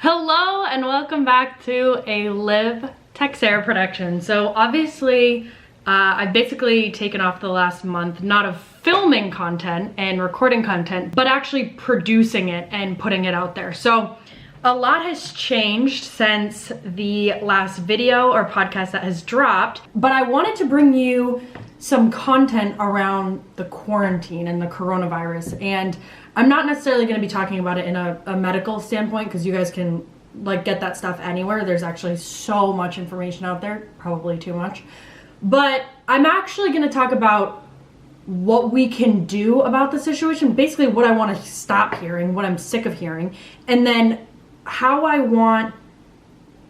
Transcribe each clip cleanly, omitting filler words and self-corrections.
Hello and welcome back to a Liv Texera production. So obviously I've basically taken off the last month, not of filming content and recording content, but actually producing it and putting it out there. So a lot has changed since the last video or podcast that has dropped, but I wanted to bring you some content around the quarantine and the coronavirus. And I'm not necessarily going to be talking about it in a medical standpoint, because you guys can get that stuff anywhere. There's actually so much information out there, probably too much. But I'm actually going to talk about what we can do about the situation, basically what I want to stop hearing, what I'm sick of hearing, and then how I want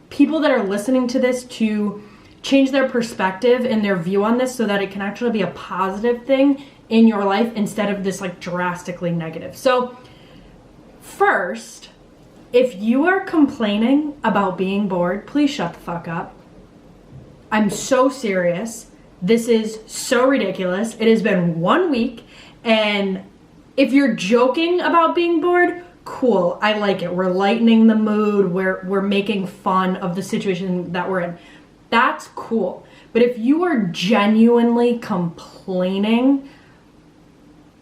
people that are listening to this to change their perspective and their view on this so that it can actually be a positive thing in your life instead of this drastically negative. So first, if you are complaining about being bored, please shut the fuck up. I'm so serious. This is so ridiculous. It has been 1 week, and if you're joking about being bored, cool. I like it. We're lightening the mood. We're making fun of the situation that we're in. That's cool. But if you are genuinely complaining,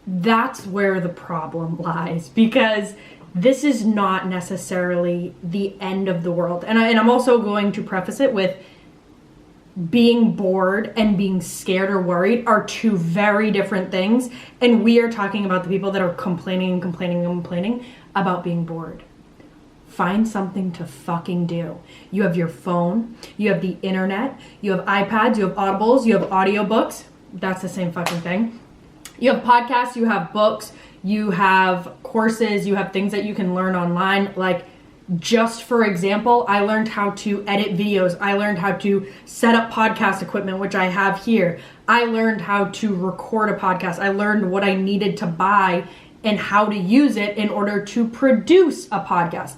that's where the problem lies, because this is not necessarily the end of the world. And I'm also going to preface it with being bored and being scared or worried are two very different things. And we are talking about the people that are complaining about being bored. Find something to fucking do. You have your phone, you have the internet, you have iPads, you have Audibles, you have audiobooks. That's the same fucking thing. You have podcasts, you have books, you have courses, you have things that you can learn online. Just for example, I learned how to edit videos. I learned how to set up podcast equipment, which I have here. I learned how to record a podcast. I learned what I needed to buy and how to use it in order to produce a podcast.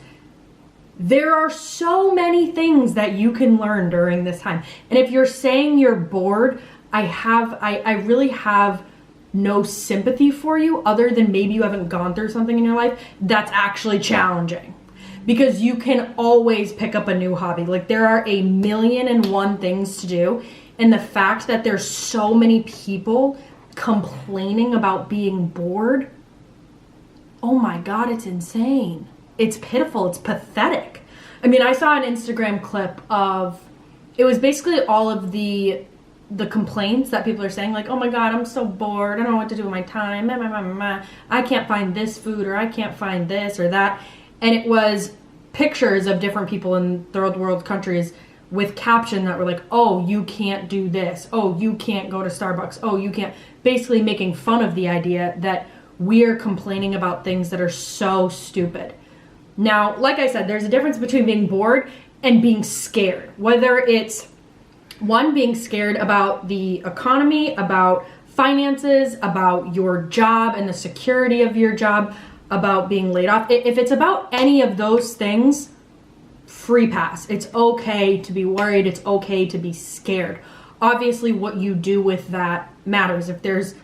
There are so many things that you can learn during this time. And if you're saying you're bored, I really have no sympathy for you, other than maybe you haven't gone through something in your life that's actually challenging. Because you can always pick up a new hobby. There are 1,000,001 things to do. And the fact that there's so many people complaining about being bored, oh my God, it's insane. It's pitiful. It's pathetic. I mean, I saw an Instagram clip of, it was basically all of the complaints that people are saying, oh my God, I'm so bored. I don't know what to do with my time. I can't find this food, or I can't find this or that. And it was pictures of different people in third world countries with caption that were oh, you can't do this. Oh, you can't go to Starbucks. Oh, you can't. Basically making fun of the idea that we're complaining about things that are so stupid. Now, like I said, there's a difference between being bored and being scared. Whether it's one, being scared about the economy, about finances, about your job and the security of your job, about being laid off. If it's about any of those things, free pass. It's okay to be worried. It's okay to be scared. Obviously, what you do with that matters. If there's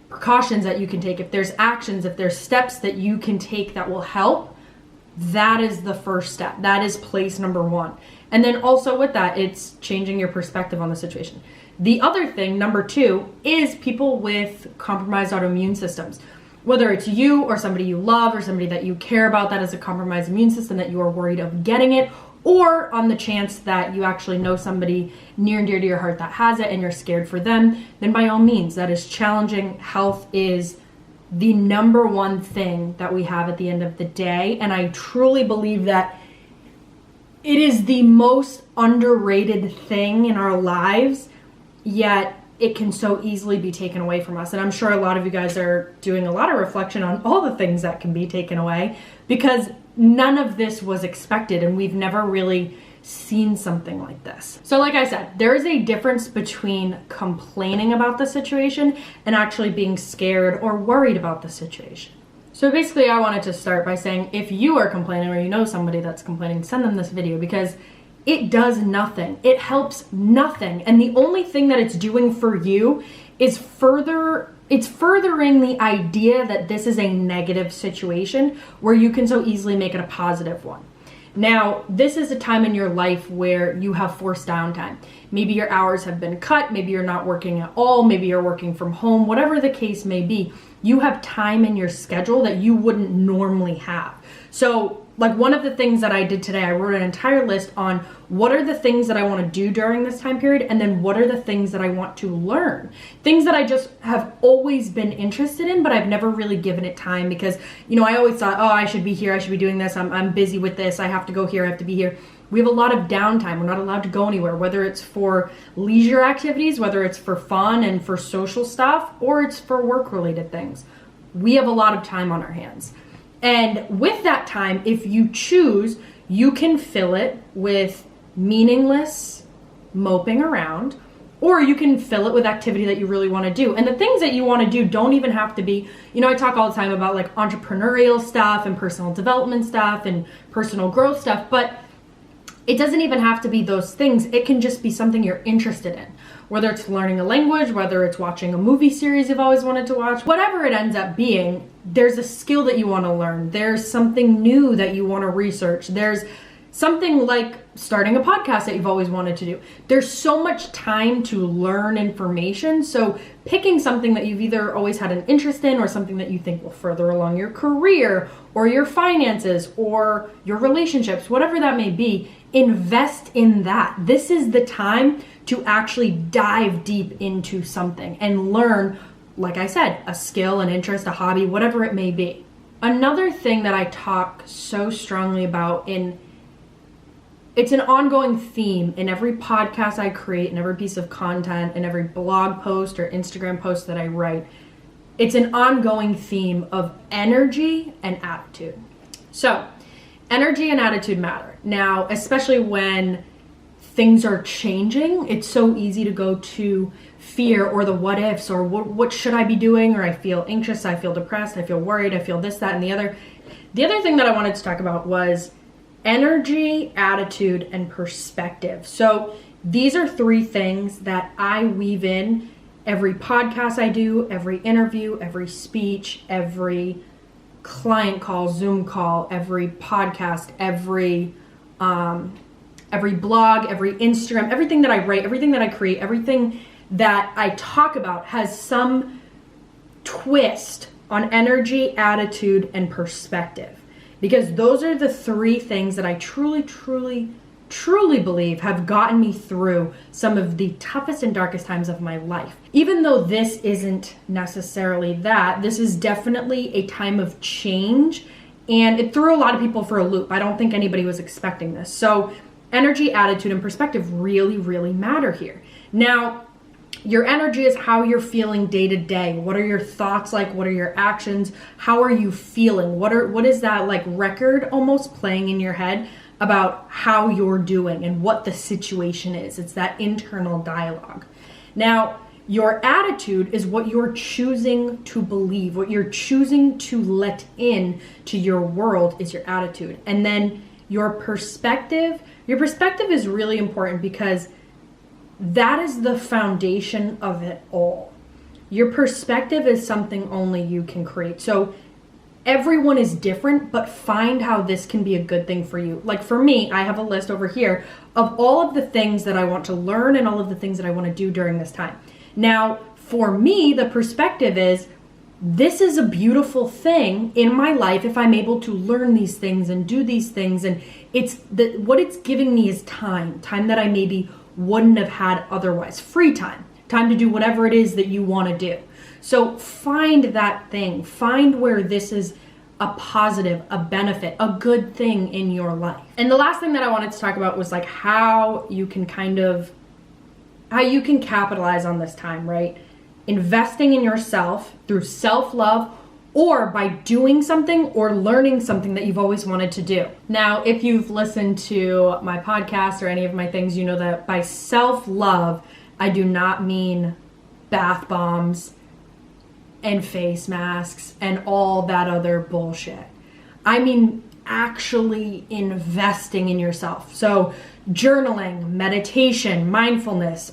precautions that you can take, if there's actions, if there's steps that you can take that will help, that is the first step. That is place number one. And then also with that, it's changing your perspective on the situation. The other thing, number two, is people with compromised autoimmune systems. Whether it's you or somebody you love or somebody that you care about that has a compromised immune system that you are worried of getting it, or on the chance that you actually know somebody near and dear to your heart that has it and you're scared for them, then by all means, that is challenging. Health is the number one thing that we have at the end of the day. And I truly believe that it is the most underrated thing in our lives, yet it can so easily be taken away from us. And I'm sure a lot of you guys are doing a lot of reflection on all the things that can be taken away, because none of this was expected and we've never really seen something like this. So like I said, there is a difference between complaining about the situation and actually being scared or worried about the situation. So basically, I wanted to start by saying, if you are complaining or you know somebody that's complaining, send them this video, because it does nothing. It helps nothing. And the only thing that it's doing for you is it's furthering the idea that this is a negative situation where you can so easily make it a positive one. Now, this is a time in your life where you have forced downtime. Maybe your hours have been cut, maybe you're not working at all, maybe you're working from home, whatever the case may be. You have time in your schedule that you wouldn't normally have. So, like one of the things that I did today, I wrote an entire list on what are the things that I want to do during this time period, and then what are the things that I want to learn. Things that I just have always been interested in, but I've never really given it time because, I always thought, oh, I should be here, I should be doing this, I'm busy with this, I have to go here, I have to be here. We have a lot of downtime. We're not allowed to go anywhere, whether it's for leisure activities, whether it's for fun and for social stuff, or it's for work-related things. We have a lot of time on our hands. And with that time, if you choose, you can fill it with meaningless moping around, or you can fill it with activity that you really want to do. And the things that you want to do don't even have to be, I talk all the time about like entrepreneurial stuff and personal development stuff and personal growth stuff, but it doesn't even have to be those things. It can just be something you're interested in. Whether it's learning a language, whether it's watching a movie series you've always wanted to watch, whatever it ends up being, there's a skill that you want to learn. There's something new that you want to research. There's something like starting a podcast that you've always wanted to do. There's so much time to learn information. So picking something that you've either always had an interest in or something that you think will further along your career or your finances or your relationships, whatever that may be, invest in that. This is the time to actually dive deep into something and learn, like I said, a skill, an interest, a hobby, whatever it may be. Another thing that I talk so strongly about it's an ongoing theme in every podcast I create, in every piece of content, in every blog post or Instagram post that I write. It's an ongoing theme of energy and attitude. So, energy and attitude matter. Now, especially when things are changing, it's so easy to go to fear or the what ifs or what should I be doing, or I feel anxious, I feel depressed, I feel worried, I feel this, that, and the other. The other thing that I wanted to talk about was energy, attitude, and perspective. So these are three things that I weave in every podcast I do, every interview, every speech, every client call, Zoom call, every podcast, every blog, every Instagram, everything that I write, everything that I create, everything that I talk about has some twist on energy, attitude, and perspective. Because those are the three things that I truly, truly, truly believe have gotten me through some of the toughest and darkest times of my life. Even though this isn't necessarily that, this is definitely a time of change, and it threw a lot of people for a loop. I don't think anybody was expecting this. So energy, attitude, and perspective really, really matter here. Now, your energy is how you're feeling day to day. What are your thoughts like? What are your actions? How are you feeling? What is that like record almost playing in your head about how you're doing and what the situation is? It's that internal dialogue. Now, your attitude is what you're choosing to believe, what you're choosing to let in to your world is your attitude. And then your perspective is really important because that is the foundation of it all. Your perspective is something only you can create. So everyone is different, but find how this can be a good thing for you. Like for me, I have a list over here of all of the things that I want to learn and all of the things that I want to do during this time. Now, for me, the perspective is this is a beautiful thing in my life if I'm able to learn these things and do these things. And what it's giving me is time that I maybe wouldn't have had otherwise. Free time to do whatever it is that you want to do. So find that thing, find where this is a positive, a benefit, a good thing in your life. And the last thing that I wanted to talk about was like how you can capitalize on this time, right? Investing in yourself through self-love or by doing something or learning something that you've always wanted to do. Now, if you've listened to my podcast or any of my things, you know that by self-love, I do not mean bath bombs and face masks and all that other bullshit. I mean actually investing in yourself. So journaling, meditation, mindfulness,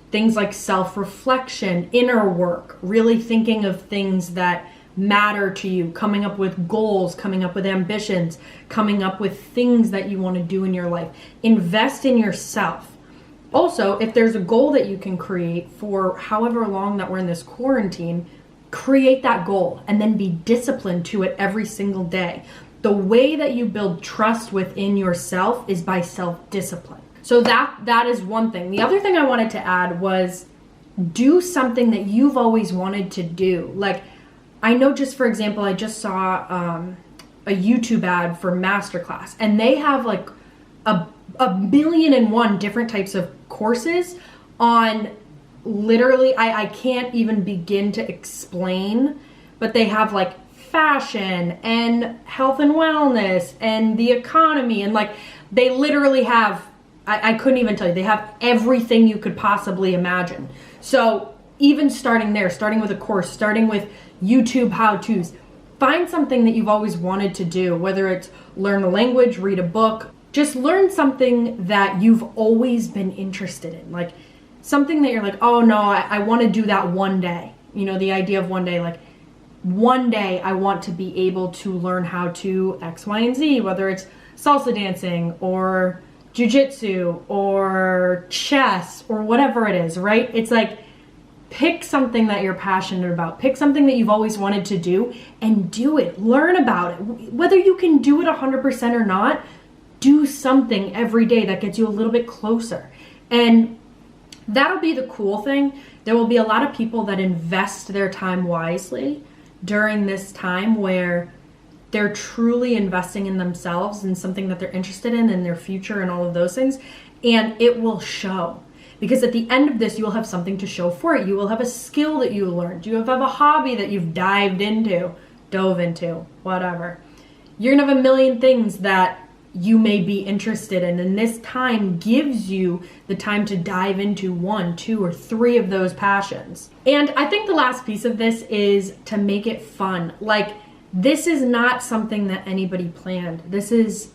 things like self-reflection, inner work, really thinking of things that matter to you, coming up with goals, coming up with ambitions, coming up with things that you want to do in your life. Invest in yourself. Also, if there's a goal that you can create for however long that we're in this quarantine, create that goal and then be disciplined to it every single day. The way that you build trust within yourself is by self-discipline. So that is one thing. The other thing I wanted to add was do something that you've always wanted to do. Like, I know, just for example, I just saw a YouTube ad for Masterclass, and they have like a million and one different types of courses on literally, I can't even begin to explain, but they have like fashion and health and wellness and the economy, and like they literally have, I couldn't even tell you, they have everything you could possibly imagine. So even starting there, starting with a course, starting with YouTube how-tos, find something that you've always wanted to do, whether it's learn a language, read a book, just learn something that you've always been interested in. Like something that you're like, oh no, I want to do that one day. You know, the idea of one day, like one day I want to be able to learn how to X, Y, and Z, whether it's salsa dancing or jujitsu or chess or whatever it is, right? It's like, pick something that you're passionate about. Pick something that you've always wanted to do and do it. Learn about it. Whether you can do it 100% or not, do something every day that gets you a little bit closer. And that'll be the cool thing. There will be a lot of people that invest their time wisely during this time where they're truly investing in themselves and something that they're interested in their future and all of those things. And it will show. Because at the end of this, you will have something to show for it. You will have a skill that you learned. You will have a hobby that you've dove into, whatever. You're gonna have a million things that you may be interested in. And this time gives you the time to dive into 1, 2, or 3 of those passions. And I think the last piece of this is to make it fun. Like, this is not something that anybody planned. This is,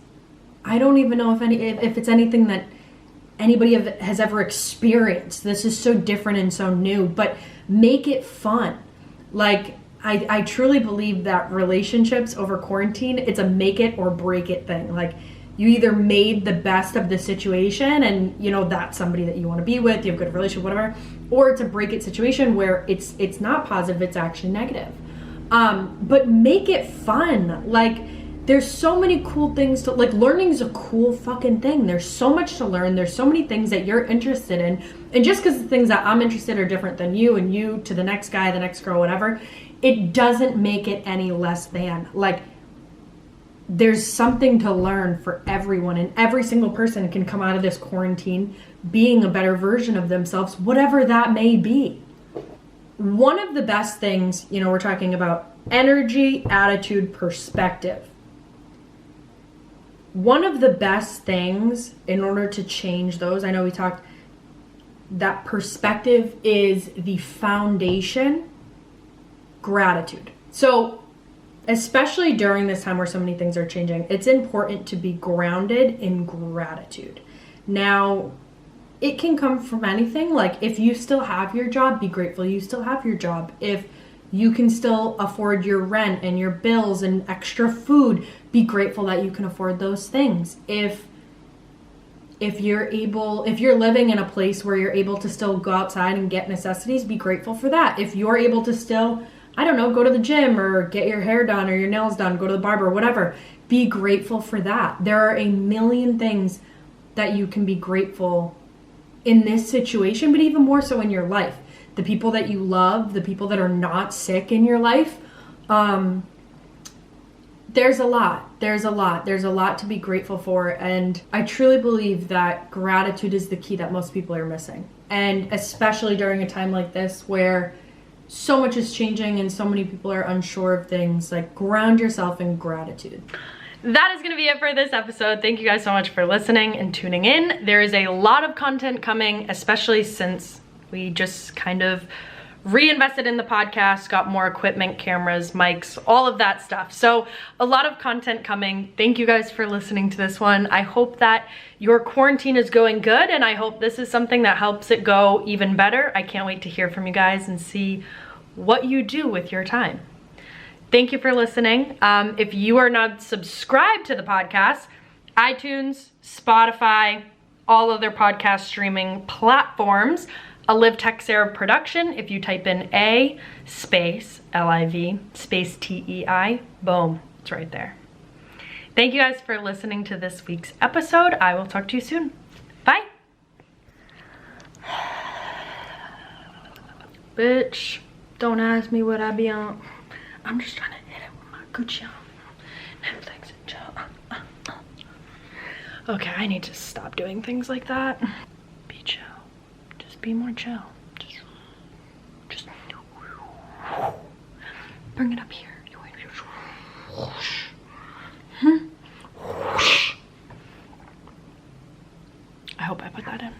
I don't even know if it's anything that anybody has ever experienced. This is so different and so new, but make it fun. Like, I truly believe that relationships over quarantine, it's a make it or break it thing. Like, you either made the best of the situation and, you know, that's somebody that you want to be with, you have a good relationship, whatever, or it's a break it situation where it's not positive, it's actually negative. But make it fun. Like, there's so many cool things to, like, learning is a cool fucking thing. There's so much to learn. There's so many things that you're interested in. And just because the things that I'm interested in are different than you and you to the next guy, the next girl, whatever, it doesn't make it any less than. Like, there's something to learn for everyone, and every single person can come out of this quarantine being a better version of themselves, whatever that may be. One of the best things, you know, we're talking about energy, attitude, perspective. One of the best things in order to change those, I know we talked, that perspective is the foundation, gratitude. So, especially during this time where so many things are changing, it's important to be grounded in gratitude. Now, it can come from anything. Like, if you still have your job, be grateful you still have your job. If you can still afford your rent and your bills and extra food, be grateful that you can afford those things. If you're living in a place where you're able to still go outside and get necessities, be grateful for that. If you're able to still, I don't know, go to the gym or get your hair done or your nails done, go to the barber, whatever, be grateful for that. There are a million things that you can be grateful in this situation, but even more so in your life. The people that you love, the people that are not sick in your life, there's a lot to be grateful for. And I truly believe that gratitude is the key that most people are missing. And especially during a time like this where so much is changing and so many people are unsure of things, like, ground yourself in gratitude. That is going to be it for this episode. Thank you guys so much for listening and tuning in. There is a lot of content coming, especially since we just kind of reinvested in the podcast, got more equipment, cameras, mics, all of that stuff. So a lot of content coming. Thank you guys for listening to this one. I hope that your quarantine is going good, and I hope this is something that helps it go even better. I can't wait to hear from you guys and see what you do with your time. Thank you for listening. If you are not subscribed to the podcast, iTunes, Spotify, all other podcast streaming platforms, a Live Tech Sarah production. If you type in A space LIV space TEI, boom, it's right there. Thank you guys for listening to this week's episode. I will talk to you soon. Bye. Bitch, don't ask me what I be on. I'm just trying to hit it with my Gucci on. Netflix and chill. Okay, I need to stop doing things like that. Be chill. Just be more chill. Just bring it up here. I hope I put that in.